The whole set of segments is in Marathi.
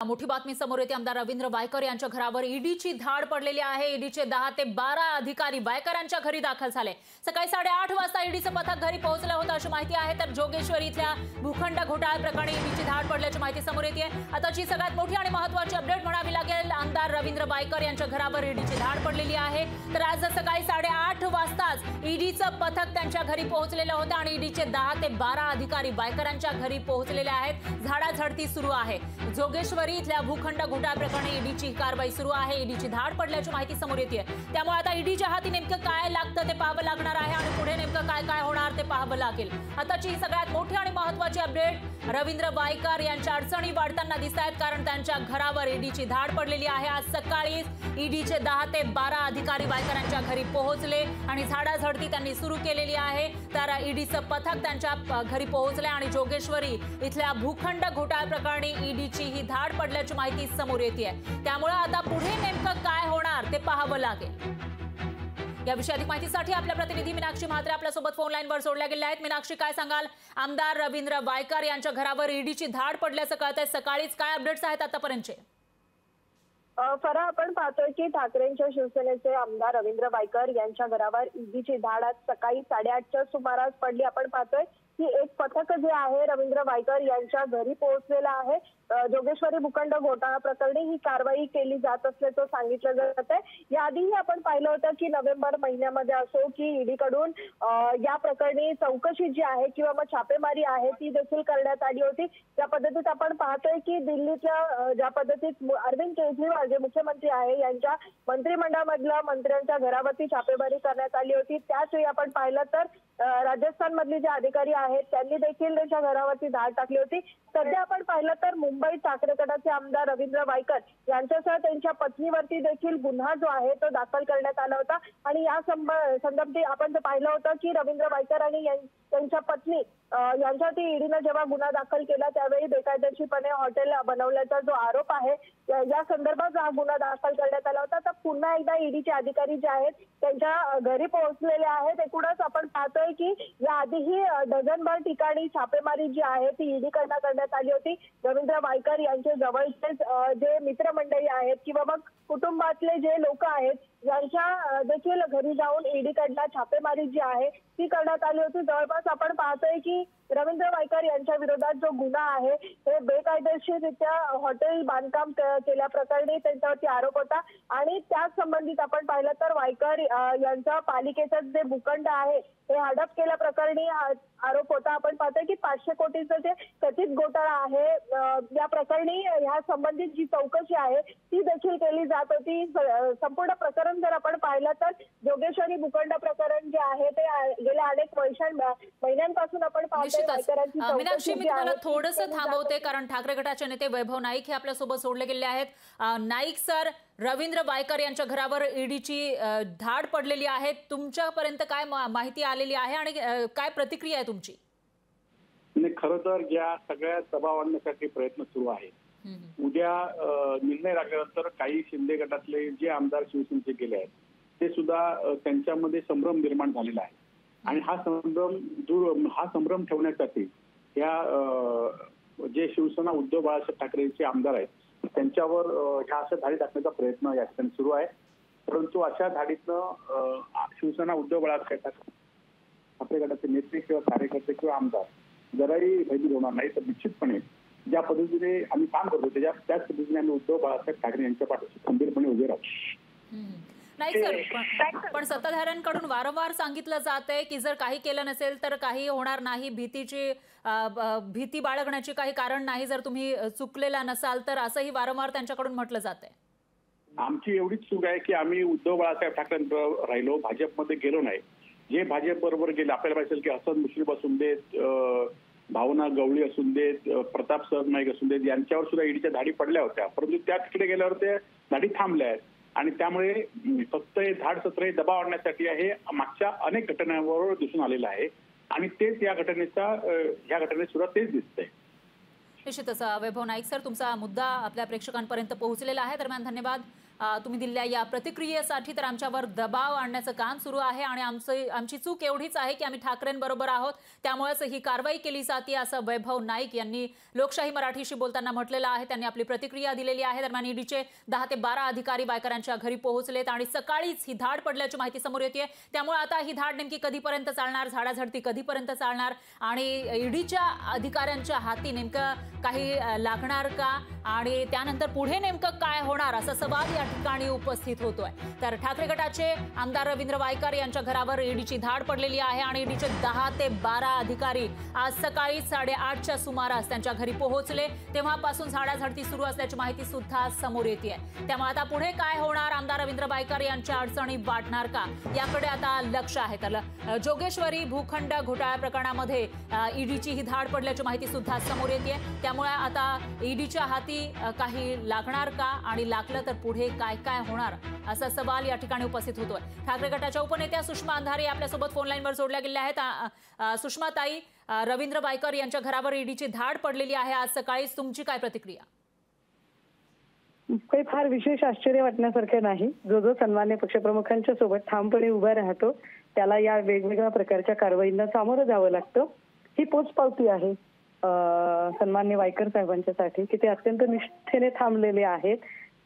मोठी बातमी समोर येते। आमदार रवींद्र वायकर यांच्या घरावर ईडीची धाड पडलेली आहे। ईडीचे 10 ते 12 अधिकारी वायकरांच्या घरी दाखल झाले। सकाळी 8:30 वाजता ईडीचं पथक घरी पोहोचलं होतं अशी माहिती आहे। तर जोगेश्वरी इथल्या भूखंड घोटाळा प्रकरणी ईडीची धाड पडल्याची माहिती समोर येते। आताची सगळ्यात मोठी आणि महत्त्वाची अपडेट म्हणावी लागेल, आमदार रवींद्र वायकर यांच्या घरावर ईडीची धाड पडलेली आहे। तर आज सकाळी 8:30 वाजताच ईडीचं पथक त्यांच्या घरी पोहोचलेलं होतं आणि ईडीचे 10 ते 12 अधिकारी वायकरांच्या घरी पोहोचलेले आहेत। झाडाझडती सुरू आहे। जोगेश्वरी इथल्या भूखंड घोटाळा प्रकरणी ईडीची कारवाई सुरू आहे। ईडीची धाड पडल्याची माहिती समोर येते। त्यामुळे आता ईडीच्या हाती नेमकं काय लागतं ते पाहावं लागणार आहे आणि पुढे नेमकं काय काय होणार ते पाहावं लागेल। आताची सगळ्यात मोठी आणि महत्त्वाची अपडेट, रवींद्र वायकर यांच्या अडचणी वाढताना दिसतायत, कारण त्यांच्या घरावर ईडीची धाड पडलेली आहे। आज सकाळी ईडीचे 10 ते 12 अधिकारी वायकरांच्या घरी पोहोचले आणि झाडाझडती त्यांनी सुरू केलेली आहे। तर ईडीचं पथक त्यांच्या घरी पोहोचले आणि जोगेश्वरी इथल्या भूखंड घोटाळा प्रकरणी ईडीची ही धाड पडल्याची माहिती समोर येते। त्यामुळे आता पुढे नेमकं काय होणार ते पाहावं लागेल। या विषयी अधिक माहितीसाठी आपल्या प्रतिनिधी मीनाक्षी म्हात्रे आपल्या सोबत फोन लाईन वर जोडल्या गेल्या आहेत। मीनाक्षी, काय सांगाल? आमदार रवींद्र वायकर यांच्या घरावर ईडीची धाड पडल्याचं कळतंय। सकाळीच काय अपडेट्स आहेत आतापर्यंतचे? फरा, आपण पाहतोय की ठाकरेंच्या शिवसेनेचे आमदार रवींद्र वायकर यांच्या घरावर ईडीची धाड आज सकाळी 8:30च्या सुमारास पडली। आपण पाहतोय की एक पथक जे आहे रवींद्र वायकर यांच्या घरी पोहोचलेलं आहे। जोगेश्वरी भूखंड घोटाळा प्रकरणी ही कारवाई केली जात असल्याचं सांगितलं जात आहे। याआधीही आपण पाहिलं होतं की नोव्हेंबर महिन्यामध्ये असो की ईडीकडून या प्रकरणी चौकशी जी आहे किंवा मग छापेमारी आहे ती देखील करण्यात आली होती। त्या पद्धतीत आपण पाहतोय की दिल्लीच्या ज्या पद्धतीत अरविंद केजरीवाल जे मुख्यमंत्री आहे यांच्या मंत्रिमंडळामधल्या मंत्र्यांच्या घरावरती छापेमारी करण्यात आली होती, त्याच वेळी आपण पाहिलं तर राजस्थान मधले जे अधिकारी आहेत त्यांनी देखील त्यांच्या घरावरती धाड टाकली होती। सध्या आपण पाहिलं तर मुंबईत ठाकरे गटाचे आमदार रवींद्र वायकर यांच्यासह त्यांच्या पत्नीवरती देखील गुन्हा जो आहे तो दाखल करण्यात आला होता आणि या संदर्भात आपण पाहिलं होतं की रवींद्र वायकर आणि त्यांच्या पत्नी यांच्यावरती ईडीने जेव्हा गुन्हा दाखल केला त्यावेळी बेकायदेशीरपणे हॉटेल बनवल्याचा जो आरोप आहे या संदर्भात हा गुन्हा दाखल करण्यात आला होता। तर पुन्हा एकदा ईडीचे अधिकारी जे आहेत त्यांच्या घरी पोहोचलेले आहेत। एकूणच आपण पाहतोय की याआधीही डझनभर ठिकाणी छापेमारी जी आहे ती ईडीकडनं करण्यात आली होती। रवींद्र वायकर यांचे जवळचे जे मित्रमंडळी आहेत किंवा मग कुटुंबातले जे लोक आहेत यांच्या देखील घरी जाऊन ईडीकडनं छापेमारी जी आहे ती करण्यात आली होती। जवळपास आपण पाहतोय की रवींद्र वायकर यांच्या विरोधात जो गुन्हा आहे ते बेकायदेशीररित्या हॉटेल बांधकाम केल्याप्रकरणी त्यांच्यावरती आरोप होता आणि त्याच संबंधित आपण पाहिलं तर वायकर यांचा पालिकेचं जे भूखंड आहे हे हडप केल्याप्रकरणी आरोप होता। आपण पाहतोय की 500 कोटीचं जे कथित घोटाळा आहे या प्रकरणी ह्या संबंधित जी चौकशी आहे ती देखील केली जात होती। संपूर्ण प्रकरण जर आपण पाहिलं तर जोगेश्वरी भूखंड प्रकरण जे आहे ते गेल्या अनेक महिन्यांपासून आपण पाहतोय। मीनाक्षी, मी तुम्हाला थोडंसं थांबवते कारण ठाकरे गटाचे नेते वैभव नाईक हे आपल्यासोबत जोडले गेले आहेत। नाईक सर, रवींद्र वायकर यांच्या घरावर ईडीची धाड पडलेली आहे, तुमच्यापर्यंत काय माहिती आलेली आहे आणि काय प्रतिक्रिया आहे तुमची? खरं तर या सगळ्या दबाव आणण्यासाठी प्रयत्न सुरू आहे। उद्या निर्णय लागल्यानंतर काही शिंदे गटातले जे आमदार शिवसेनेचे गेले आहेत ते सुद्धा त्यांच्यामध्ये संभ्रम निर्माण झालेला आहे आणि हा संभ्रम ठेवण्यासाठी या जे शिवसेना उद्धव बाळासाहेब ठाकरेंचे आमदार आहेत त्यांच्यावर ह्या अशा धाडी टाकण्याचा प्रयत्न या ठिकाणी सुरू आहे। परंतु अशा धाडीतनं शिवसेना उद्धव बाळासाहेब ठाकरे गटाचे नेते किंवा कार्यकर्ते किंवा आमदार जराही भयभीत होणार नाही। तर निश्चितपणे ज्या पद्धतीने आम्ही काम करतो त्याच पद्धतीने आम्ही उद्धव बाळासाहेब ठाकरे यांच्या पाठीशी खंबीरपणे उभे राहू। नाही सर, पण सत्ताधाऱ्यांकडून वारंवार सांगितलं जात आहे की जर काही केलं नसेल तर काही होणार नाही, भीती बाळगण्याची काही कारण नाही जर तुम्ही चुकलेला नसाल तर, असंही वारंवार त्यांच्याकडून म्हटलं जात आहे। आमची एवढीच चूक आहे की आम्ही उद्धव बाळासाहेब ठाकरेंबरोबर राहिलो, भाजपमध्ये गेलो नाही। जे भाजप बरोबर गेले आपल्याला पाहिजे की हसन मुश्रीफ असून देत, भावना गवळी असून देत, प्रताप सरनाईक असून देत, यांच्यावर सुद्धा ईडीच्या धाडी पडल्या होत्या, परंतु त्या तिकडे गेल्यावर ते धाडी थांबल्या आहेत आणि त्यामुळे फक्त हे धाड सत्र दबाव आणण्यासाठी हे मागच्या अनेक घटनांवर दिसून आलेलं आहे आणि तेच या घटनेत सुद्धा तेच दिसतंय। निश्चितच वैभव नाईक सर, तुमचा मुद्दा आपल्या प्रेक्षकांपर्यंत पोहोचलेला आहे। दरम्यान धन्यवाद तुम्ही दिलेल्या या प्रतिक्रियेसाठी. तर आमच्यावर दबाव आणण्याचं काम सुरू आहे आणि आमची चूक एवढीच आहे की आम्ही ठाकरेंबरोबर आहोत, त्यामुळेच ही कारवाई केली जाते, असं वैभव नाईक यांनी लोकशाही मराठीशी बोलताना म्हटलेलं आहे. त्यांनी आपली प्रतिक्रिया दिलेली आहे. दरम्यान ईडीचे 10 ते 12 अधिकारी वायकरांच्या घरी पोहोचलेत आणि सकाळीच ही धाड पडल्याची माहिती समोर येते. त्यामुळे आता ही धाड नेमकी कधीपर्यंत चालणार, झाडाझडती कधीपर्यंत चालणार आणि ईडीच्या अधिकाऱ्यांच्या हाती नेमकं काही लागणार का आणि त्यानंतर पुढे नेमकं काय होणार असा सवाल या ठिकाणी उपस्थित होतोय. तर ठाकरे गटाचे आमदार रवींद्र वायकर यांच्या घरावर ईडीची धाड पडलेली आहे आणि ईडीचे 10 ते 12 अधिकारी आज सकाळी 8:30च्या सुमारास त्यांच्या घरी पोहोचले. तेव्हापासून झाडाझडती सुरू असल्याची माहिती सुद्धा समोर येते. त्यामुळे आता पुढे काय होणार, आमदार रवींद्र वायकर यांच्या अडचणी वाढणार का, याकडे आता लक्ष आहे. तर जोगेश्वरी भूखंड घोटाळा प्रकरणामध्ये ईडीची ही धाड पडल्याची माहिती सुद्धा समोर येते. त्यामुळे आता ईडीच्या हाती काही लागणार का आणि लागलं तर पुढे काय काय होणार असा सवाल या ठिकाणी उपस्थित होतोय. ठाकरे गटाच्या उपनेत्या सुषमा अंधारे आपल्यासोबत फोन लाईनवर जोडल्या गेल्या आहेत. सुषमा ताई, रवींद्र वायकर यांच्या घरावर ईडीची धाड पडलेली आहे आज सकाळी, तुमची काय प्रतिक्रिया? काही फार विशेष आश्चर्य वाटण्यासारखे नाही. जो सन्मान्य पक्षप्रमुखांच्या सोबत ठामपणे उभा राहतो त्याला या वेगवेगळ्या प्रकारच्या कारवाईंना सामोरं जावं लागतं. ही पोचपावती आहे सन्मान्य वायकर साहेबांच्यासाठी की ते अत्यंत निष्ठेने थांबलेले आहेत.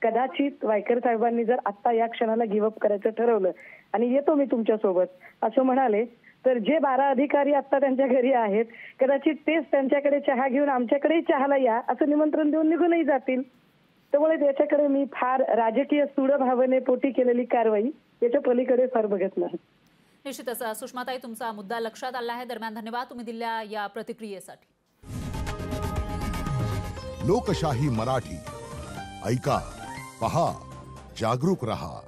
कदाचित वायकर साहेबांनी जर आता या क्षणाला गिव्हअप करायचं ठरवलं आणि येतो मी तुमच्यासोबत असं म्हणाले तर जे 12 अधिकारी आता त्यांच्या घरी आहेत कदाचित तेच त्यांच्याकडे चहा घेऊन आमच्याकडेही चहाला या असं निमंत्रण देऊन निघूनही जातील. त्यामुळे त्याच्याकडे मी फार राजकीय सूड भावने पोटी केलेली कारवाई याच्या पलीकडे फार बघत नाही. निश्चितच सुषमाताई, तुमचा मुद्दा लक्षात आला आहे. दरम्यान धन्यवाद तुम्ही दिलेल्या या प्रतिक्रियेसाठी. लोकशाही मराठी ऐका, पहा, जागरूक रहा.